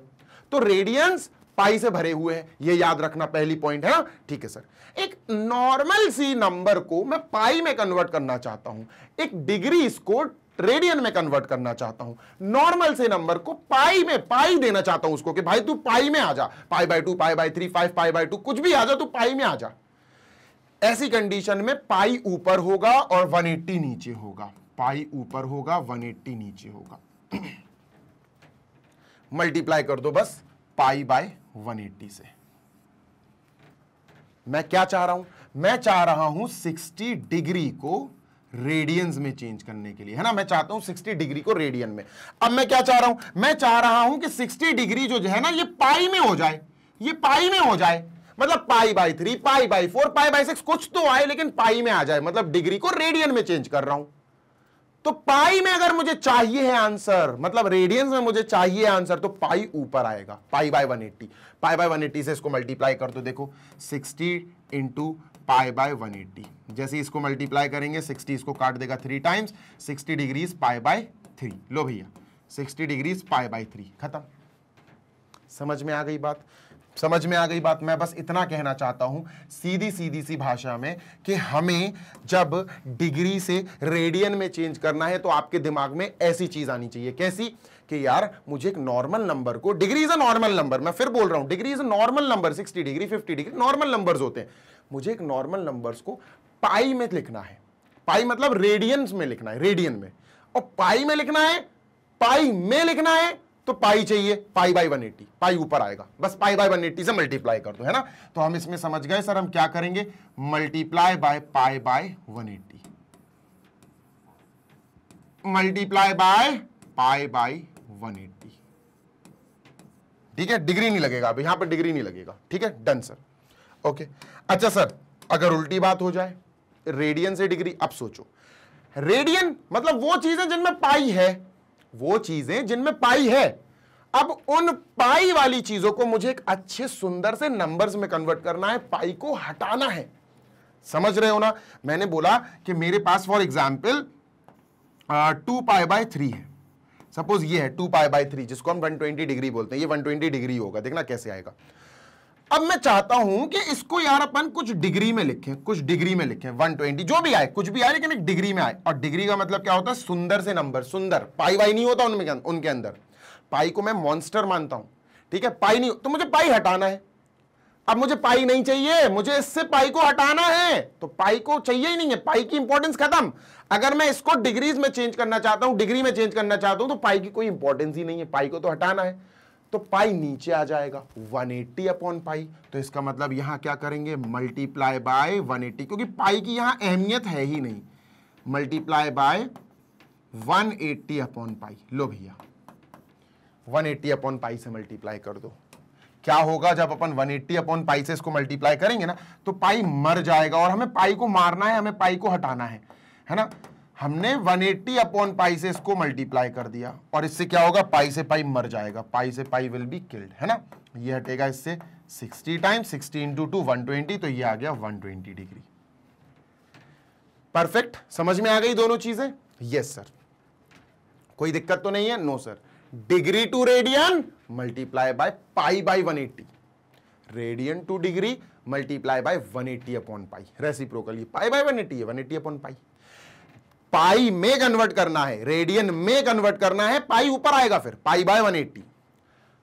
तो रेडियंस पाई से भरे हुए हैं, ये याद रखना, पहली पॉइंट है ना। ठीक है सर, एक नॉर्मल सी नंबर को मैं पाई में कन्वर्ट करना चाहता हूं, एक डिग्री इसको रेडियन में कन्वर्ट करना चाहता हूं, नॉर्मल से नंबर को पाई में, पाई देना चाहता हूं उसको कि भाई तू पाई में आ जा, pi by 2, pi by 3, 5 pi by 2, कुछ भी आ जा, तू पाई में आ जा। ऐसी कंडीशन में पाई ऊपर होगा और 180 नीचे होगा, पाई ऊपर होगा, 180 नीचे होगा। मल्टीप्लाई कर दो बस पाई बाय 180 से। मैं क्या चाह रहा हूं? मैं चाह रहा हूं 60 डिग्री को रेडियंस में चेंज करने के लिए, है ना। मैं चाहता हूं 60 डिग्री को रेडियन में। अब मैं क्या चाह रहा हूं? मैं चाह रहा हूं कि 60 डिग्री जो है ना, ये पाई में हो जाए, ये पाई में हो जाए, मतलब pi by 3, pi by 4, pi by 6, कुछ तो आए लेकिन पाई में आ जाए, मतलब डिग्री को रेडियन में चेंज कर रहा हूं। तो पाई में अगर मुझे चाहिए है आंसर, मतलब रेडियंस में मुझे चाहिए आंसर, तो पाई ऊपर आएगा, पाई बाय 180। पाई बाय 180 से इसको मल्टीप्लाई कर दो, देखो 60 इंटू पाई बाय 180। जैसे इसको मल्टीप्लाई करेंगे, 60 इसको काट देगा 3 टाइम्स, 60 डिग्रीज पाई बाय 3। लो भैया 60 डिग्री π/3, खत्म। समझ में आ गई बात? समझ में आ गई बात? मैं बस इतना कहना चाहता हूं सीधी सीधी सी भाषा में कि हमें जब डिग्री से रेडियन में चेंज करना है तो आपके दिमाग में ऐसी चीज आनी चाहिए। कैसी? कि यार मुझे एक नॉर्मल नंबर को, degree is a normal number, मैं फिर बोल रहा हूं degree is a normal number, 60 degree 50 degree normal numbers होते हैं। मुझे एक नॉर्मल नंबर्स को पाई में लिखना है, पाई मतलब रेडियंस में लिखना है, रेडियन में, और पाई में लिखना है, पाई में लिखना है तो पाई चाहिए, π/180, पाई ऊपर आएगा, बस π/180 से मल्टीप्लाई कर दो, है ना। तो हम इसमें समझ गए सर, हम क्या करेंगे, मल्टीप्लाई बाय π/180, मल्टीप्लाई बाय π/180, ठीक है। डिग्री नहीं लगेगा, अब यहां पर डिग्री नहीं लगेगा, ठीक है, डन सर, ओके। अच्छा सर, अगर उल्टी बात हो जाए, रेडियन से डिग्री, अब सोचो, रेडियन मतलब वो चीजें जिनमें पाई है, वो चीजें जिनमें पाई है। अब उन पाई वाली चीजों को मुझे एक अच्छे सुंदर से नंबर्स में कन्वर्ट करना है, पाई को हटाना है। समझ रहे हो ना? मैंने बोला कि मेरे पास फॉर एग्जाम्पल 2π/3 है, सपोज ये है 2π/3, जिसको हम 120 डिग्री बोलते हैं, ये 120 डिग्री होगा, देखना कैसे आएगा। अब मैं चाहता हूं कि इसको यार अपन कुछ डिग्री में लिखें, कुछ डिग्री में लिखें, 120 जो भी आए, कुछ भी आए, लेकिन एक डिग्री में आए। और डिग्री का मतलब क्या होता है? सुंदर से नंबर, सुंदर, पाई वाई नहीं होता उनके अंदर। पाई को मैं मॉन्स्टर मानता हूं, ठीक है, पाई नहीं, तो मुझे पाई हटाना है। अब मुझे पाई नहीं चाहिए, मुझे इससे पाई को हटाना है, तो पाई को चाहिए ही नहीं है, पाई की इंपॉर्टेंस खत्म। अगर मैं इसको डिग्रीज में चेंज करना चाहता हूं, डिग्री में चेंज करना चाहता हूं, तो पाई की कोई इंपॉर्टेंस ही नहीं है, पाई को तो हटाना है। तो पाई नीचे आ जाएगा 180/पाई। तो इसका मतलब यहां क्या करेंगे, मल्टीप्लाई बाय 180, क्योंकि पाई की यहां अहमियत है ही नहीं, मल्टीप्लाई बाय 180/पाई। लो भैया 180/पाई से मल्टीप्लाई कर दो। क्या होगा जब अपन 180/पाई से इसको मल्टीप्लाई करेंगे ना, तो पाई मर जाएगा, और हमें पाई को मारना है, हमें पाई को हटाना है ना। हमने 180/पाई से इसको मल्टीप्लाई कर दिया, और इससे क्या होगा, पाई से पाई मर जाएगा, पाई से पाई विल बी किल्ड, है ना। ये हटेगा इससे 60 टाइम्स 60 × 2 120, तो ये आ गया 120 डिग्री। परफेक्ट, समझ में आ गई दोनों चीजें? यस सर, कोई दिक्कत तो नहीं है? No sir. Degree to radian multiply by π/180, radian to degree multiply by 180/पाई, रेसिप्रोकली π/180 है, 180/पाई। पाई में कन्वर्ट करना है, रेडियन में कन्वर्ट करना है, पाई ऊपर आएगा फिर π/180।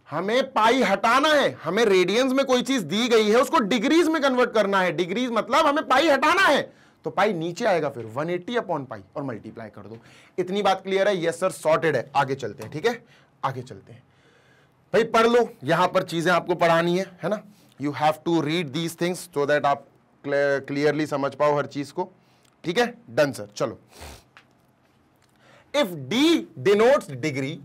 हमें पाई हटाना है, हमें रेडियंस में कोई चीज दी गई है उसको डिग्रीज में कन्वर्ट करना है, डिग्रीज मतलब हमें पाई हटाना है, तो पाई नीचे आएगा फिर 180/पाई, और मल्टीप्लाई कर दो। इतनी बात क्लियर है? यस सर, सॉर्टेड है। आगे चलते हैं, ठीक है, आगे चलते हैं। भाई पढ़ लो, यहां पर चीजें आपको पढ़ानी है ना। You have to read these things so that आप क्लियरली समझ पाओ हर चीज को, ठीक है, डन सर। चलो, if D denotes degree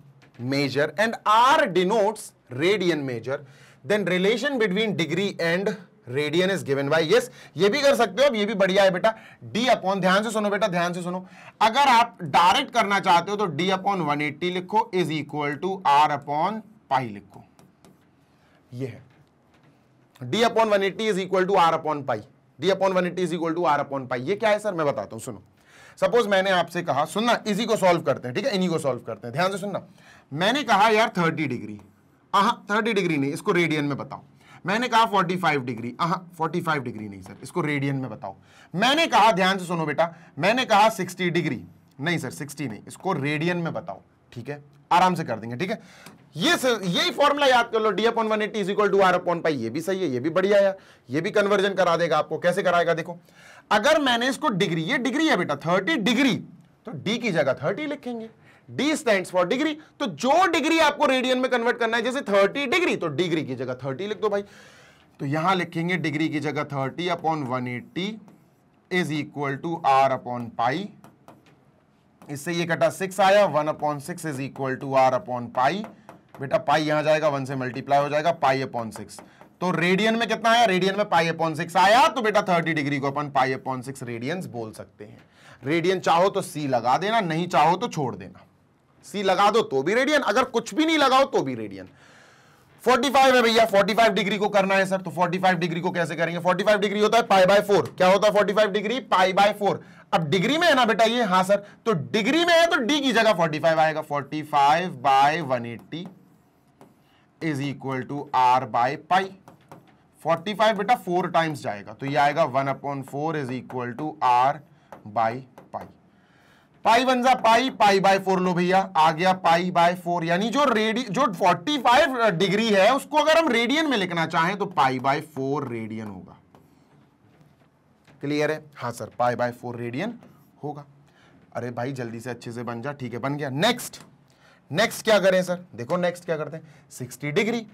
measure and R denotes radian measure, then relation between degree and radian is given by, yes, ये भी कर सकते हो, अब ये भी बढ़िया है बेटा, D/, ध्यान से सुनो बेटा, ध्यान से सुनो। अगर आप डायरेक्ट करना चाहते हो तो D/180 लिखो इज इक्वल टू R/पाई लिखो, ये है D/180 इज इक्वल टू R/पाई, D/180 इज इक्वल टू R/पाई। ये क्या है सर, मैं बताता हूं, सुनो। सपोज मैंने आपसे कहा, सुनना, इसी को सॉल्व करते हैं, ठीक है, इन्हीं को सॉल्व करते हैं, ध्यान से सुनना। मैंने कहा यार 30 डिग्री, 30 डिग्री नहीं, इसको रेडियन में बताओ। मैंने कहा 45 डिग्री, 45 डिग्री नहीं सर, इसको रेडियन में बताओ। मैंने कहा, ध्यान से सुनो बेटा, मैंने कहा 60 डिग्री, नहीं सर 60 नहीं, इसको रेडियन में बताओ, ठीक है, आराम से कर देंगे, ठीक है। यही फॉर्मूला याद कर लो, D/180 इज इक्वल टू R/पाई। ये भी सही है, ये भी बढ़िया है, ये भी कन्वर्जन करा देगा आपको। कैसे कराएगा देखो, अगर मैंने इसको डिग्री, ये डिग्री है बेटा 30 डिग्री, तो D की जगह 30 लिखेंगे, D स्टैंड्स फॉर डिग्री। तो जो डिग्री आपको रेडियन में कन्वर्ट करना है, जैसे 30 डिग्री, तो डिग्री की जगह 30 लिख दो भाई। तो यहां लिखेंगे डिग्री की जगह 30/180 इज इक्वल टू R/पाई। इससे ये कटा 6 आया, 1/6 इज इक्वल टू R/पाई। बेटा पाई यहां जाएगा, 1 से मल्टीप्लाई हो जाएगा, π/6। तो रेडियन में कितना आया, रेडियन में π/6 आया, तो बेटा 30 डिग्री को अपन π/6 रेडियंस बोल सकते हैं। रेडियन चाहो तो C लगा देना, नहीं चाहो तो छोड़ देना। C लगा दो तो भी रेडियन, अगर कुछ भी नहीं लगाओ तो भी रेडियन। 45 है भैया, 45 डिग्री को करना है सर, तो 45 डिग्री को कैसे करेंगे? 45 डिग्री होता है पाई बाय 4। क्या होता है 45 डिग्री? Pi by 4। अब डिग्री में है ना बेटा ये? हाँ सर, तो डिग्री में है तो डी की जगह 45 आएगा। 45 by 180 is equal to R by pi. 45 बेटा 4 टाइम्स जाएगा, तो ये आएगा 1/4 is equal to R by pi. Pi बन जा पाई, पाई बाय 4 लो भैया, आ गया पाई बाय 4। यानी जो 45 डिग्री है उसको अगर हम रेडियन में लिखना चाहें तो पाई बाय 4 रेडियन होगा। क्लियर है? हाँ सर, पाई बाय 4 रेडियन होगा। अरे भाई जल्दी से अच्छे से बन जा। ठीक है, बन गया। नेक्स्ट क्या करें सर? देखो नेक्स्ट क्या करते हैं, 60 डिग्री।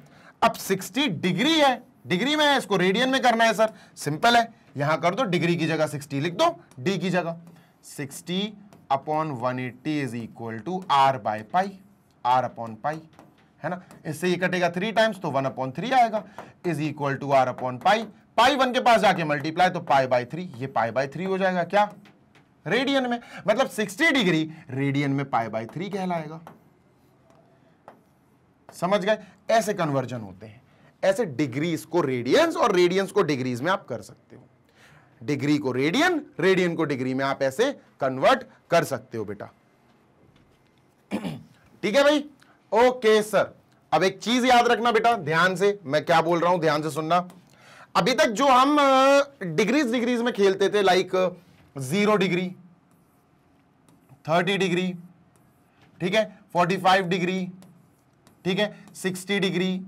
अब 60 डिग्री है, डिग्री में है, इसको रेडियन में करना है सर। सिंपल है, यहां कर दो, डिग्री की जगह 60 लिख दो, डी की जगह 60/180 is equal to R by pi, R upon pi, है ना। इससे ये कटेगा 3 टाइम्स, तो 1/3 आएगा is equal to R upon pi. Pi 1 के पास जाके मल्टीप्लाई, तो पाई बाय 3, ये पाई बाय 3 हो जाएगा। क्या? रेडियन में। मतलब 60 डिग्री रेडियन में पाई बाय 3 कहलाएगा। समझ गए? ऐसे कन्वर्जन होते हैं, ऐसे डिग्रीज को रेडियंस और रेडियंस को डिग्रीज में आप कर सकते हो। डिग्री को रेडियन, रेडियन को डिग्री में आप ऐसे कन्वर्ट कर सकते हो बेटा। ठीक है भाई? Okay sir. अब एक चीज याद रखना बेटा, ध्यान से, मैं क्या बोल रहा हूं ध्यान से सुनना। अभी तक जो हम डिग्रीज में खेलते थे, लाइक 0 डिग्री, 30 डिग्री, ठीक है, 45 डिग्री, ठीक है, 60 डिग्री,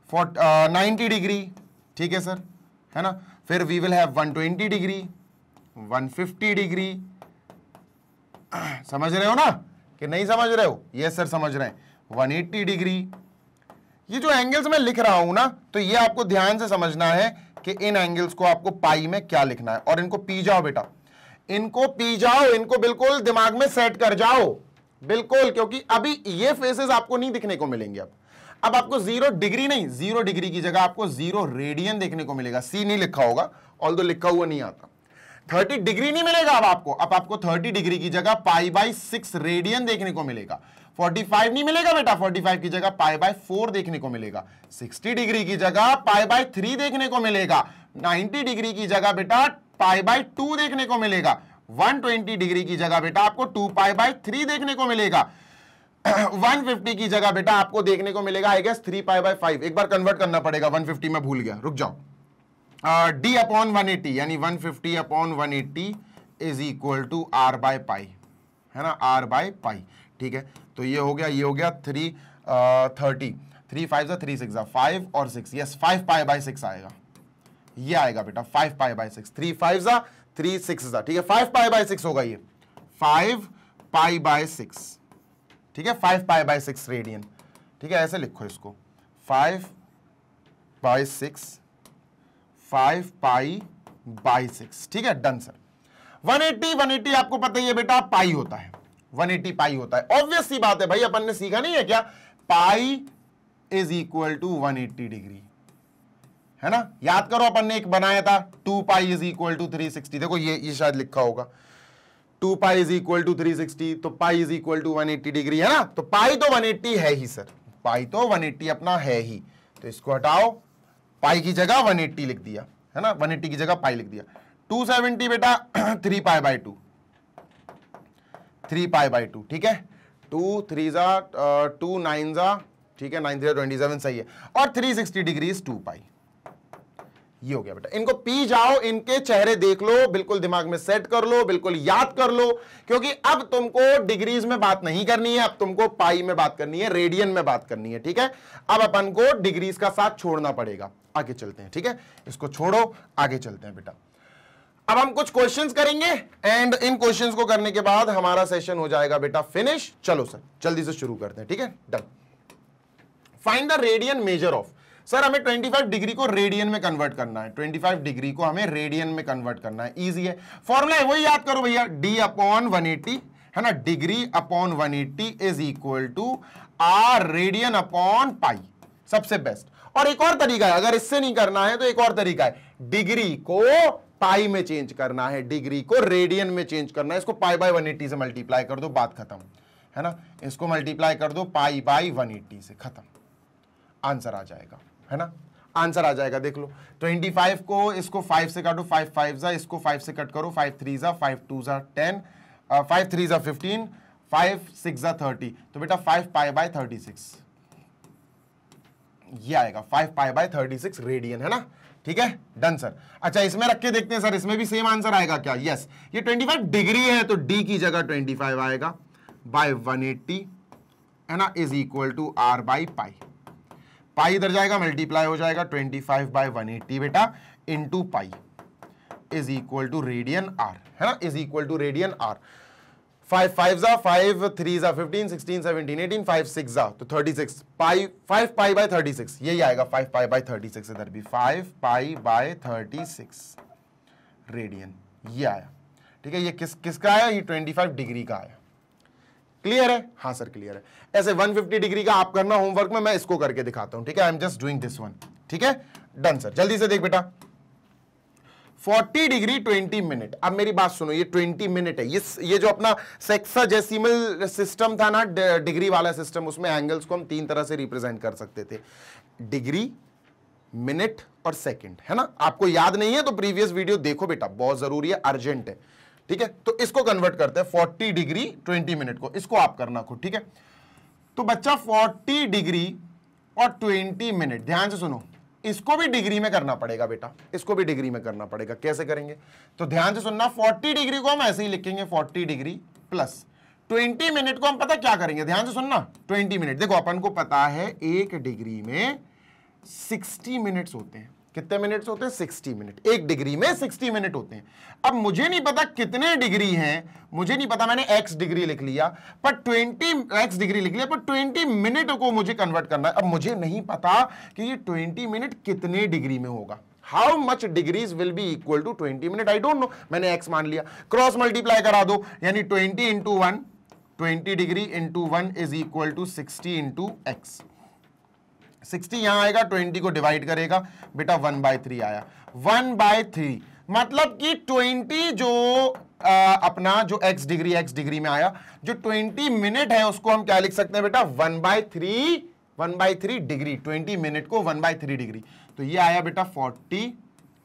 90 डिग्री, ठीक है सर, है ना। फिर we will have 120 degree, 150 degree. समझ रहे हो ना कि नहीं समझ रहे हो? यस सर समझ रहे हैं। 180 डिग्री। ये जो एंगल्स मैं लिख रहा हूं ना, तो ये आपको ध्यान से समझना है कि इन एंगल्स को आपको पाई में क्या लिखना है, और इनको पी जाओ बेटा, इनको पी जाओ, इनको बिल्कुल दिमाग में सेट कर जाओ, बिल्कुल, क्योंकि अभी ये फेसेस आपको नहीं दिखने को मिलेंगे। अब आपको 0 डिग्री नहीं, 0 डिग्री की जगह आपको 0 रेडियन देखने को मिलेगा। सी नहीं लिखा होगा, ऑल्दो लिखा हुआ नहीं आता। 30 डिग्री नहीं मिलेगा अब आपको 30 डिग्री की जगह पाई बाय 6 रेडियन देखने को मिलेगा। 45 नहीं मिलेगा बेटा, 45 की जगह पाई बाय 4 देखने को मिलेगा। 60 डिग्री की जगह पाई बाय 3 देखने को मिलेगा। 90 डिग्री की जगह बेटा पाई बाय 2 देखने को मिलेगा। 120 डिग्री की जगह बेटा आपको 2 पाई बाय 3 देखने को मिलेगा। 150 की जगह बेटा आपको देखने को मिलेगा आई गेस 3 पाई बाय 5। एक बार कन्वर्ट करना पड़ेगा, 150 में भूल गया, रुक जाओ। डी अपॉन 180 यानी 150/180 is equal to R by pi, है ना, आर बाय पाई। ठीक है, तो ये हो गया 330, 3 5 3 6 5 और 6, यस 5 पाई बाय 6 आएगा, ये आएगा बेटा 5 पाई बाय 6, 3 5 3 6, ठीक है 5 पाई बाय 6 होगा ये, 5 पाई बाय 6, ठीक है 5 पाई बाय 6 रेडियन। ठीक है, ऐसे लिखो इसको 5 बाय 6, 5 पाई बाय 6, ठीक है डन सर। 180 आपको पता ही है बेटा पाई होता है, 180 पाई होता है, ऑब्वियस सी बात है भाई, अपन ने सीखा नहीं है क्या, pi is equal to 180 degree, है ना। याद करो अपन ने एक बनाया था 2 पाई इज इक्वल टू 360, देखो ये शायद लिखा होगा 2 पाई इज इक्वल टू 360, तो pi is equal to 180 degree, है ना। तो पाई तो 180 है ही सर, पाई तो 180 अपना है ही, तो इसको हटाओ, पाई की जगह 180 लिख दिया, है ना, 180 की जगह पाई लिख दिया। 270 बेटा 3 पाई बाय 2, 3 पाई बाय 2, ठीक है, 2 3 2 9 ठीक है, 9 3 27 सही है, और 360 डिग्री 2 पाई, ये हो गया बेटा। इनको पी जाओ, इनके चेहरे देख लो, बिल्कुल दिमाग में सेट कर लो, बिल्कुल याद कर लो, क्योंकि अब तुमको डिग्रीज में बात नहीं करनी है, अब तुमको पाई में बात करनी है, रेडियन में बात करनी है, ठीक है। अब अपन को डिग्रीज का साथ छोड़ना पड़ेगा, आगे चलते हैं, ठीक है, इसको छोड़ो, आगे चलते हैं बेटा। अब हम कुछ क्वेश्चंस करेंगे एंड इन क्वेश्चंस को करने के बाद हमारा सेशन हो जाएगा बेटा फिनिश। चलो सर जल्दी से शुरू करते हैं, ठीक है, done. Find the radian measure of, sir हमें 25 डिग्री को रेडियन में कन्वर्ट करना है, 25 डिग्री को हमें रेडियन में कन्वर्ट करना है, इजी है, फॉर्मूला है वही याद करो भैया, डी अपॉन 180, है ना, degree upon 180 is equal to R radian upon pi, सबसे बेस्ट। और एक और तरीका है, अगर इससे नहीं करना है तो एक और तरीका है, डिग्री को पाई में चेंज करना है, डिग्री को रेडियन में चेंज करना है, इसको पाई बाय 180 से मल्टीप्लाई कर दो, बात खत्म, है ना, इसको मल्टीप्लाई कर दो पाई बाय 180 से, खत्म। आंसर आ जाएगा, है ना, आंसर आ जाएगा। देख लो 25 को इसको 5 से काटो, 5 5 जा, इसको 5 से कट करो, 5 3 जा, 5 2 जा 10, 5 3 जा 15, 5 6 जा 30, तो बेटा 5 पाई बाय 36 ये आएगा, 5 पाई बाय 36 रेडियन, है ना, ठीक है, डन सर। अच्छा इसमें रख के देखते हैं सर, इसमें भी सेम आंसर आएगा क्या? यस, ये 25 डिग्री है तो डी की जगह 25 आएगा बाय 180, है ना, is equal to R by pi. Pi इधर जाएगा, मल्टीप्लाई हो जाएगा 25 बाय 180 बेटा into pi is equal to radian R, है ना, is equal to radian R. 5 5 जा, 5 3 जा 15, 16 17 18, 5 6 जा तो 36, पाई 5 पाई बाय 36 यही आएगा, 5 पाई बाय 36 इधर भी 5 पाई बाय 36 रेडियन ये आया, ठीक है। ये किसका आया? ये 25 डिग्री का आया। क्लियर है? हाँ सर क्लियर है। ऐसे 150 डिग्री का आप करना होमवर्क में, मैं इसको करके दिखाता हूं, ठीक है, I am just doing this one, ठीक है, डन सर। जल्दी से देख बेटा, 40 डिग्री 20 मिनट। अब मेरी बात सुनो, ये 20 मिनट है, ये जो अपना सेक्साडेसिमल सिस्टम था ना, डिग्री वाला सिस्टम, उसमें एंगल्स को हम 3 तरह से रिप्रेजेंट कर सकते थे, डिग्री, मिनट और सेकंड, है ना। आपको याद नहीं है तो प्रीवियस वीडियो देखो बेटा, बहुत जरूरी है, अर्जेंट है, ठीक है। तो इसको कन्वर्ट करते हैं 40 डिग्री 20 मिनट को, इसको आप करना खुद, ठीक है। तो बच्चा 40 डिग्री और 20 मिनट, ध्यान से सुनो, इसको भी डिग्री में करना पड़ेगा बेटा, इसको भी डिग्री में करना पड़ेगा। कैसे करेंगे? तो ध्यान से सुनना, 40 डिग्री को हम ऐसे ही लिखेंगे 40 डिग्री प्लस 20 मिनट को हम पता क्या करेंगे, ध्यान से सुनना, 20 मिनट, देखो अपन को पता है 1 डिग्री में 60 मिनट्स होते हैं। कितने मिनट्स होते हैं? 60 मिनट। 1 डिग्री में 60 मिनट होते हैं। अब मुझे नहीं पता कितने डिग्री हैं, मुझे नहीं पता, मैंने x डिग्री लिख लिया, पर 20 डिग्री लिख लिया, पर 20 मिनट को मुझे कन्वर्ट करना है। अब मुझे नहीं पता कि ये 20 मिनट कितने डिग्री में होगा, how much degrees will be equal to 20 minute, I don't know, मैंने x मान लिया, क्रॉस मल्टीप्लाई करा दो, यानी 20 into 1, 20 degree into 1 is equal to 60 into X. 60 यहां आएगा, 20 को डिवाइड करेगा बेटा, 1/3 आया, 1/3 मतलब कि 20 जो अपना जो x डिग्री में आया, जो 20 मिनट है उसको हम क्या लिख सकते हैं बेटा, 1/3 डिग्री, 20 मिनट को 1/3 डिग्री, तो ये आया बेटा 40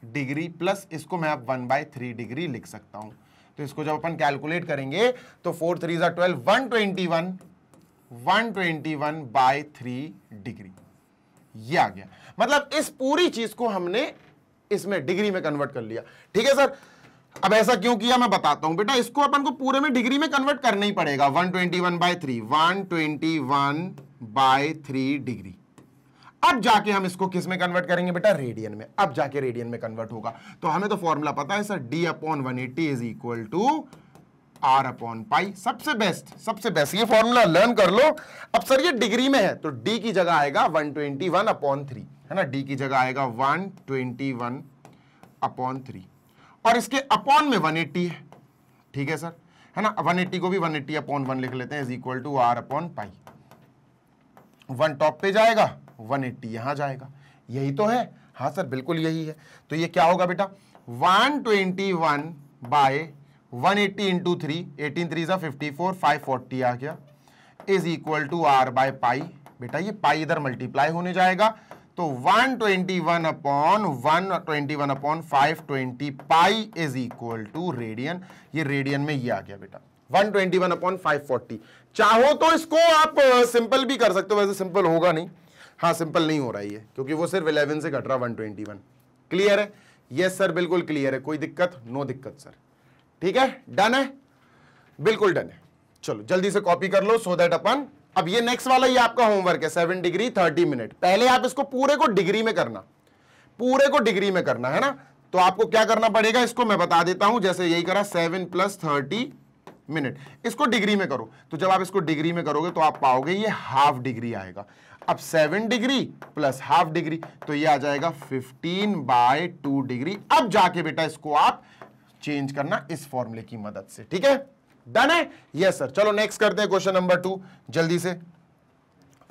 डिग्री प्लस इसको मैं अब 1/3 डिग्री लिख सकता हूं। तो इसको जब अपन कैलकुलेट करेंगे तो 4 3 12, 121/3 डिग्री ये आ गया। मतलब इस पूरी चीज को हमने इसमें डिग्री में कन्वर्ट कर लिया, ठीक है सर। अब ऐसा क्यों किया मैं बताता हूं बेटा, इसको अपन को पूरे में डिग्री में कन्वर्ट करना ही पड़ेगा। 121/3 डिग्री। अब जाके हम इसको किस में कन्वर्ट करेंगे बेटा, रेडियन में। अब जाके रेडियन में कन्वर्ट होगा। तो हमें तो फॉर्मूला पता है sir, d/180 is equal to r/पाई। सबसे बेस्ट ये फॉर्मूला लर्न कर लो। अब सर ये डिग्री में है तो d की जगह आएगा 121/3, है ना, d की जगह आएगा 121/3 और इसके अपॉन में 180 है, ठीक है सर, है ना। 180 को भी 180/1 लिख लेते हैं, इज इक्वल टू r/पाई। 1 टॉप पे जाएगा, 180 यहां जाएगा, यही तो है। हाँ सर बिल्कुल यही है। तो ये क्या होगा बेटा, 121/180 इंटू 3, 18 3 54, 540 आ गया, is equal to r by pi. बेटा ये पाई इधर मल्टीप्लाई होने जाएगा, तो 121/520 pi is equal to radian. ये रेडियन में ये आ गया बेटा 121/540। चाहो तो इसको आप सिंपल भी कर सकते हो, वैसे सिंपल होगा नहीं, हाँ सिंपल नहीं हो रहा है ये, क्योंकि वो सिर्फ 11 से घट रहा 121। क्लियर है? यस सर बिल्कुल क्लियर है, कोई दिक्कत? नो दिक्कत सर, ठीक है, डन है, बिल्कुल डन है। चलो जल्दी से कॉपी कर लो सो दैट अपन, अब ये नेक्स्ट वाला ये आपका होमवर्क है 7 डिग्री 30 मिनट। पहले आप इसको पूरे को डिग्री में करना, पूरे को डिग्री में करना है ना। तो आपको क्या करना पड़ेगा, इसको मैं बता देता हूं, जैसे यही करा 7 + 30 मिनट, इसको डिग्री में करो। तो जब आप इसको डिग्री में करोगे तो आप पाओगे ये हाफ डिग्री आएगा। अब 7 डिग्री प्लस हाफ डिग्री, तो ये आ जाएगा 15/2 डिग्री। अब जाके बेटा इसको आप चेंज करना इस फॉर्मूले की मदद से, ठीक है, डन है? Yes sir. चलो नेक्स्ट करते हैं क्वेश्चन नंबर 2 जल्दी से।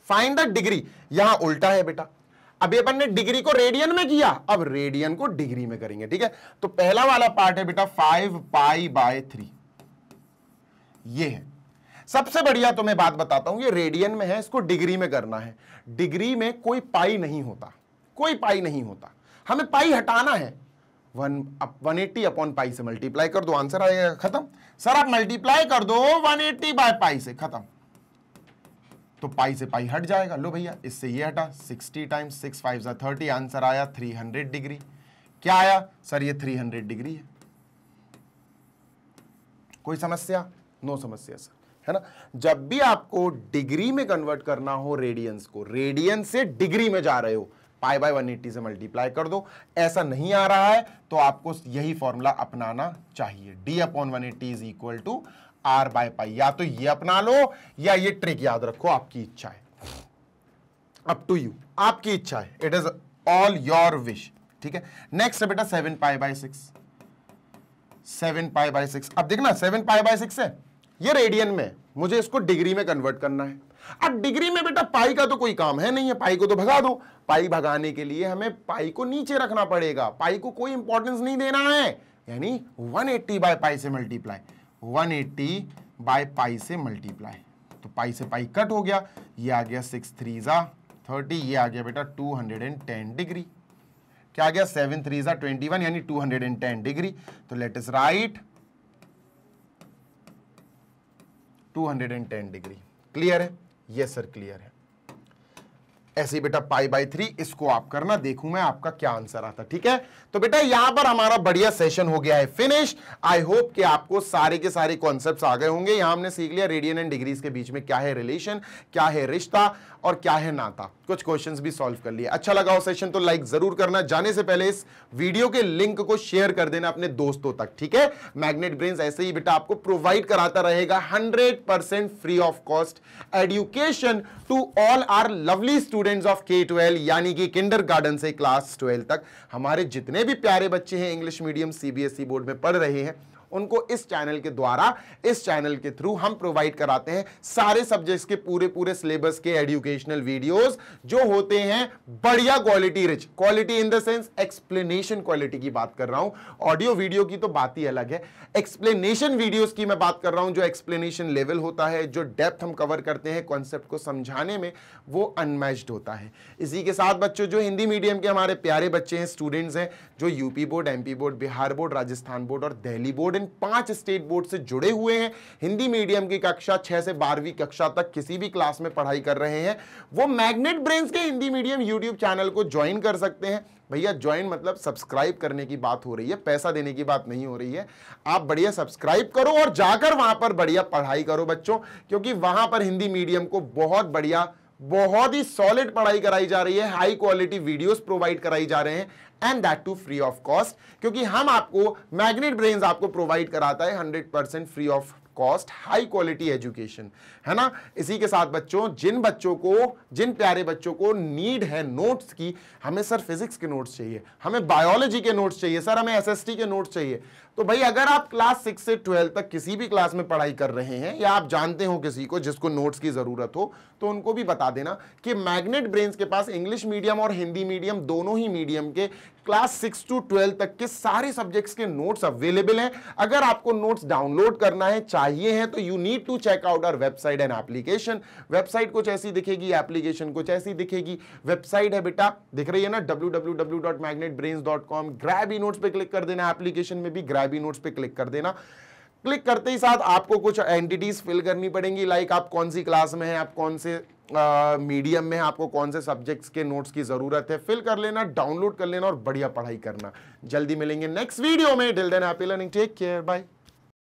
फाइंड द डिग्री, यहां उल्टा है बेटा, अभी अपन ने डिग्री को रेडियन में किया, अब रेडियन को डिग्री में करेंगे, ठीक है। तो पहला वाला पार्ट है बेटा 5 पाई/3, ये है। सबसे बढ़िया तो मैं बात बताता हूं, ये रेडियन में है, इसको डिग्री में करना है। डिग्री में कोई पाई नहीं होता, कोई पाई नहीं होता, हमें पाई हटाना है। 180 अपॉन पाई से मल्टीप्लाई कर दो, आंसर आएगा, खत्म। सर आप मल्टीप्लाई कर दो 180 बाय पाई से, खत्म। तो पाई से पाई हट जाएगा, लो भैया इससे ये हटा, 60 टाइम्स 6 5 30, आंसर आया 300 डिग्री। क्या आया सर? ये 300 डिग्री है। कोई समस्या? नो समस्या सर, है ना। जब भी आपको डिग्री में कन्वर्ट करना हो रेडियंस को, रेडियन से डिग्री में जा रहे हो, पाई बाय 180 से मल्टीप्लाई कर दो। ऐसा नहीं आ रहा है तो आपको यही फॉर्मूला अपनाना चाहिए, d upon 180 is equal to r by pi. या तो ये अपना लो या ये ट्रिक याद रखो, आपकी इच्छा है, अप टू यू, आपकी इच्छा है, it is all your wish, ठीक है। नेक्स्ट है बेटा 7 पाई बाय 6, 7 पाई बाय 6। अब देखना 7 पाई बाय 6 है, ये रेडियन में, मुझे इसको डिग्री में कन्वर्ट करना है। अब डिग्री में बेटा पाई का तो कोई काम है नहीं है, पाई को तो भगा दो। पाई भगाने के लिए हमें पाई को नीचे रखना पड़ेगा, पाई को कोई इंपॉर्टेंस नहीं देना है, यानी 180 बाय पाई से मल्टीप्लाई, 180 बाय पाई से मल्टीप्लाई। तो पाई से पाई कट हो गया, ये आ गया 6 3 30, ये आ गया बेटा 210 डिग्री। क्या आ गया? 7 3 21, यानी 210 डिग्री। तो let us right 210 degree. Clear है? यस सर क्लियर है। ऐसे ही बेटा पाई बाय 3 इसको आप करना, देखूं मैं आपका क्या आंसर आता। ठीक है, तो बेटा यहां पर हमारा बढ़िया सेशन हो गया है फिनिश। आई होप कि आपको सारे के सारे कॉन्सेप्ट्स आ गए होंगे। यहां हमने सीख लिया रेडियन एंड डिग्रीज के बीच में क्या है रिलेशन, क्या है रिश्ता और क्या है नाता। कुछ क्वेश्चंस भी सॉल्व कर लिए। अच्छा लगा हो सेशन तो लाइक जरूर करना। जाने से पहले इस वीडियो के लिंक को शेयर कर देना अपने दोस्तों तक। ठीक है, मैग्नेट ब्रेन्स ऐसे ही बेटा आपको प्रोवाइड कराता रहेगा 100% free of cost education to all our lovely students of K-12, यानी कि किंडरगार्टन से क्लास 12 तक। हमारे जितने भी प्यारे बच्चे हैं इंग्लिश मीडियम CBSE बोर्ड में पढ़ रहे हैं, उनको इस चैनल के द्वारा, इस चैनल के थ्रू हम प्रोवाइड कराते हैं सारे सब्जेक्ट्स के पूरे सिलेबस के एजुकेशनल वीडियोस, जो होते हैं बढ़िया quality rich. Quality in the sense explanation quality की बात कर रहा हूं, ऑडियो वीडियो की तो बात ही अलग है। एक्सप्लेनेशन वीडियोस की मैं बात कर रहा हूं, जो एक्सप्लेनेशन लेवल होता है, जो डेप्थ हम कवर करते हैं कॉन्सेप्ट को समझाने में, वो अनमैच्ड होता है। इसी के साथ बच्चों, जो हिंदी मीडियम के हमारे प्यारे बच्चे हैं, स्टूडेंट्स हैं, जो UP board, MP board, Bihar board, Rajasthan board और दिल्ली बोर्ड, इन 5 स्टेट बोर्ड से जुड़े हुए हैं, हिंदी मीडियम की कक्षा 6 से 12वीं कक्षा तक किसी भी क्लास में पढ़ाई कर रहे हैं, वो मैग्नेट ब्रेन्स के हिंदी मीडियम यूट्यूब चैनल को ज्वाइन कर सकते हैं। भैया ज्वाइन मतलब सब्सक्राइब करने की बात हो रही है, पैसा देने की बात नहीं हो रही है। आप बढ़िया सब्सक्राइब करो और जाकर वहां पर बढ़िया पढ़ाई करो बच्चों, क्योंकि वहां पर हिंदी मीडियम को बहुत बढ़िया, बहुत ही सॉलिड पढ़ाई कराई जा रही है, हाई क्वालिटी वीडियोस प्रोवाइड कराई जा रहे हैं, and that too free of cost, क्योंकि हम आपको, मैग्नेट ब्रेन्स आपको प्रोवाइड कराता है 100% free of cost high quality education, है ना। इसी के साथ बच्चों, जिन प्यारे बच्चों को नीड है नोट्स की, हमें सर फिजिक्स के नोट्स चाहिए, हमें बायोलॉजी के नोट्स चाहिए, सर हमें SST के नोट्स चाहिए, तो भाई अगर आप क्लास 6 से 12 तक किसी भी क्लास में पढ़ाई कर रहे हैं, या आप जानते हो किसी को जिसको नोट्स की जरूरत हो, तो उनको भी बता देना कि मैग्नेट ब्रेन्स के पास इंग्लिश मीडियम और हिंदी मीडियम दोनों ही मीडियम के क्लास 6 to 12 तक के सारे सब्जेक्ट्स के नोट्स अवेलेबल हैं। अगर आपको नोट्स डाउनलोड करना है, चाहिए है, तो you need to check out our website and application. Website कुछ ऐसी दिखेगी, एप्लीकेशन कुछ ऐसी दिखेगी। वेबसाइट है बेटा, दिख रही है ना, www.magnetbrains.com। ग्रैब नोट्स पे क्लिक कर देना, एप्लीकेशन में भी ग्रैब नोट्स पे क्लिक कर देना। क्लिक करते ही साथ आपको कुछ एंटिटीज फिल करनी पड़ेंगी, लाइक आप कौन सी क्लास में हैं, आप कौन से मीडियम में, आपको कौन से सब्जेक्ट्स के नोट्स की जरूरत है, फिल कर लेना, डाउनलोड कर लेना और बढ़िया पढ़ाई करना। जल्दी मिलेंगे नेक्स्ट वीडियो में। Till then happy learning, take care, bye.